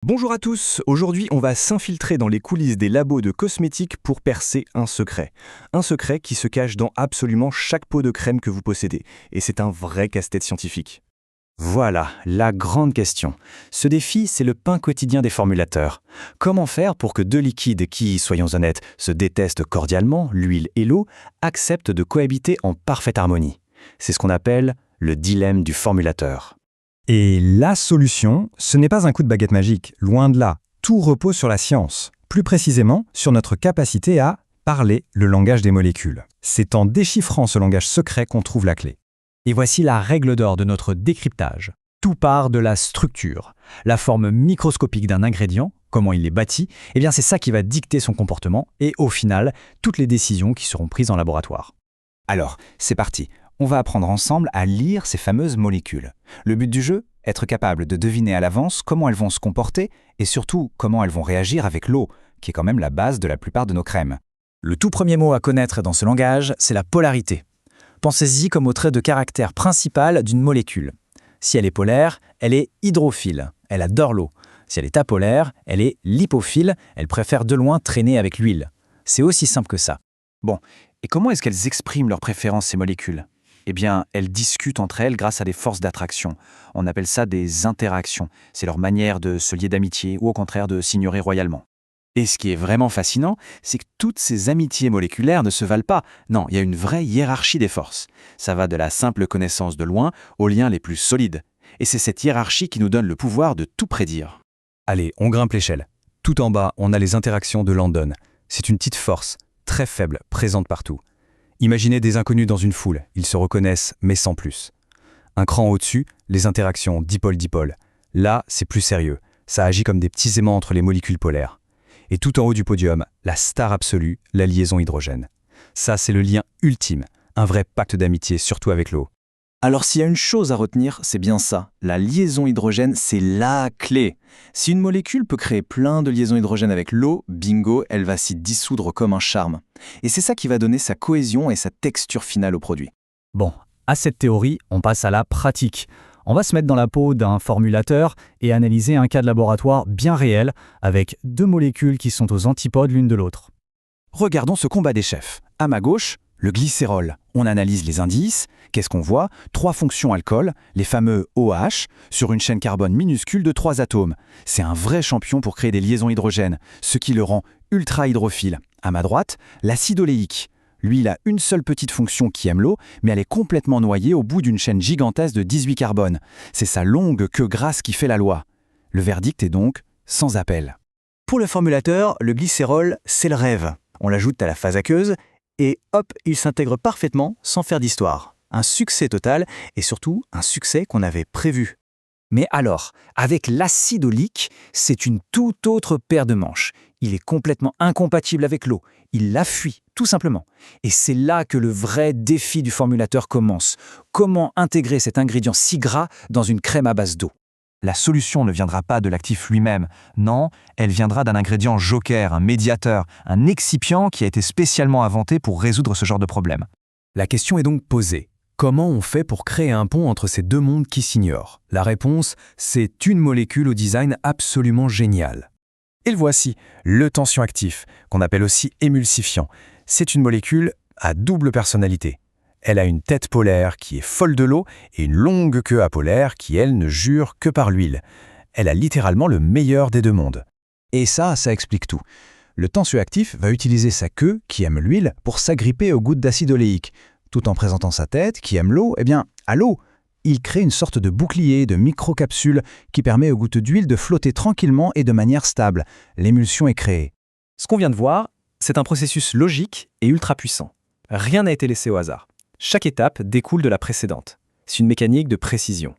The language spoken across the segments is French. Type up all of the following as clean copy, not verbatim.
Bonjour à tous, aujourd'hui on va s'infiltrer dans les coulisses des labos de cosmétiques pour percer un secret. Un secret qui se cache dans absolument chaque pot de crème que vous possédez, et c'est un vrai casse-tête scientifique. Voilà, la grande question. Ce défi, c'est le pain quotidien des formulateurs. Comment faire pour que deux liquides qui, soyons honnêtes, se détestent cordialement, l'huile et l'eau, acceptent de cohabiter en parfaite harmonie? C'est ce qu'on appelle le dilemme du formulateur. Et la solution, ce n'est pas un coup de baguette magique, loin de là. Tout repose sur la science, plus précisément sur notre capacité à parler le langage des molécules. C'est en déchiffrant ce langage secret qu'on trouve la clé. Et voici la règle d'or de notre décryptage. Tout part de la structure. La forme microscopique d'un ingrédient, comment il est bâti, eh bien c'est ça qui va dicter son comportement et au final, toutes les décisions qui seront prises en laboratoire. Alors, c'est parti. On va apprendre ensemble à lire ces fameuses molécules. Le but du jeu, être capable de deviner à l'avance comment elles vont se comporter et surtout comment elles vont réagir avec l'eau, qui est quand même la base de la plupart de nos crèmes. Le tout premier mot à connaître dans ce langage, c'est la polarité. Pensez-y comme au trait de caractère principal d'une molécule. Si elle est polaire, elle est hydrophile, elle adore l'eau. Si elle est apolaire, elle est lipophile, elle préfère de loin traîner avec l'huile. C'est aussi simple que ça. Bon, et comment est-ce qu'elles expriment leurs préférences, ces molécules ? Eh bien, elles discutent entre elles grâce à des forces d'attraction. On appelle ça des interactions. C'est leur manière de se lier d'amitié ou au contraire de s'ignorer royalement. Et ce qui est vraiment fascinant, c'est que toutes ces amitiés moléculaires ne se valent pas. Non, il y a une vraie hiérarchie des forces. Ça va de la simple connaissance de loin aux liens les plus solides. Et c'est cette hiérarchie qui nous donne le pouvoir de tout prédire. Allez, on grimpe l'échelle. Tout en bas, on a les interactions de Landon. C'est une petite force, très faible, présente partout. Imaginez des inconnus dans une foule, ils se reconnaissent, mais sans plus. Un cran au-dessus, les interactions dipôle-dipôle. Là, c'est plus sérieux. Ça agit comme des petits aimants entre les molécules polaires. Et tout en haut du podium, la star absolue, la liaison hydrogène. Ça, c'est le lien ultime, un vrai pacte d'amitié, surtout avec l'eau. Alors s'il y a une chose à retenir, c'est bien ça. La liaison hydrogène, c'est la clé. Si une molécule peut créer plein de liaisons hydrogène avec l'eau, bingo, elle va s'y dissoudre comme un charme. Et c'est ça qui va donner sa cohésion et sa texture finale au produit. Bon, à cette théorie, on passe à la pratique. On va se mettre dans la peau d'un formulateur et analyser un cas de laboratoire bien réel avec deux molécules qui sont aux antipodes l'une de l'autre. Regardons ce combat des chefs. À ma gauche, le glycérol. On analyse les indices. Qu'est-ce qu'on voit ? 3 fonctions alcool, les fameux OH, sur une chaîne carbone minuscule de 3 atomes. C'est un vrai champion pour créer des liaisons hydrogènes, ce qui le rend ultra hydrophile. À ma droite, l'acide oléique. Lui, il a une seule petite fonction qui aime l'eau, mais elle est complètement noyée au bout d'une chaîne gigantesque de 18 carbones. C'est sa longue queue grasse qui fait la loi. Le verdict est donc sans appel. Pour le formulateur, le glycérol, c'est le rêve. On l'ajoute à la phase aqueuse et hop, il s'intègre parfaitement sans faire d'histoire. Un succès total et surtout un succès qu'on avait prévu. Mais alors, avec l'acide oléique, c'est une toute autre paire de manches. Il est complètement incompatible avec l'eau. Il la fuit, tout simplement. Et c'est là que le vrai défi du formulateur commence. Comment intégrer cet ingrédient si gras dans une crème à base d'eau ? La solution ne viendra pas de l'actif lui-même. Non, elle viendra d'un ingrédient joker, un médiateur, un excipient qui a été spécialement inventé pour résoudre ce genre de problème. La question est donc posée. Comment on fait pour créer un pont entre ces deux mondes qui s'ignorent ? La réponse, c'est une molécule au design absolument génial. Et le voici, le tensioactif, qu'on appelle aussi émulsifiant. C'est une molécule à double personnalité. Elle a une tête polaire qui est folle de l'eau et une longue queue apolaire qui, elle, ne jure que par l'huile. Elle a littéralement le meilleur des deux mondes. Et ça explique tout. Le tensioactif va utiliser sa queue, qui aime l'huile, pour s'agripper aux gouttes d'acide oléique. Tout en présentant sa tête, qui aime l'eau, à l'eau. Il crée une sorte de bouclier, de microcapsule, qui permet aux gouttes d'huile de flotter tranquillement et de manière stable. L'émulsion est créée. Ce qu'on vient de voir, c'est un processus logique et ultra puissant. Rien n'a été laissé au hasard. Chaque étape découle de la précédente. C'est une mécanique de précision.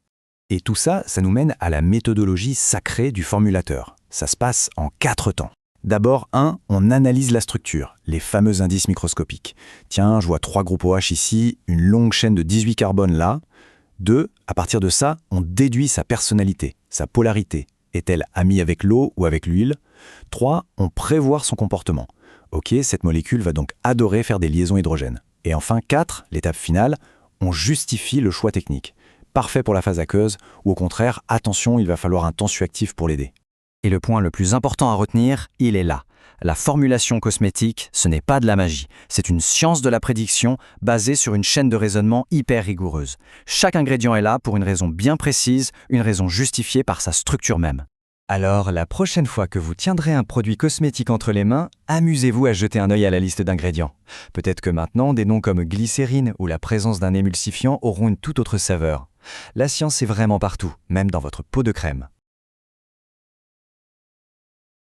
Et tout ça, ça nous mène à la méthodologie sacrée du formulateur. Ça se passe en 4 temps. D'abord, 1, on analyse la structure, les fameux indices microscopiques. Tiens, je vois 3 groupes OH ici, une longue chaîne de 18 carbones là. 2, à partir de ça, on déduit sa personnalité, sa polarité. Est-elle amie avec l'eau ou avec l'huile ? 3, on prévoit son comportement. Ok, cette molécule va donc adorer faire des liaisons hydrogènes. Et enfin 4, l'étape finale, on justifie le choix technique. Parfait pour la phase aqueuse, ou au contraire, attention, il va falloir un tensioactif pour l'aider. Et le point le plus important à retenir, il est là. La formulation cosmétique, ce n'est pas de la magie. C'est une science de la prédiction basée sur une chaîne de raisonnement hyper rigoureuse. Chaque ingrédient est là pour une raison bien précise, une raison justifiée par sa structure même. Alors, la prochaine fois que vous tiendrez un produit cosmétique entre les mains, amusez-vous à jeter un œil à la liste d'ingrédients. Peut-être que maintenant, des noms comme glycérine ou la présence d'un émulsifiant auront une toute autre saveur. La science est vraiment partout, même dans votre pot de crème.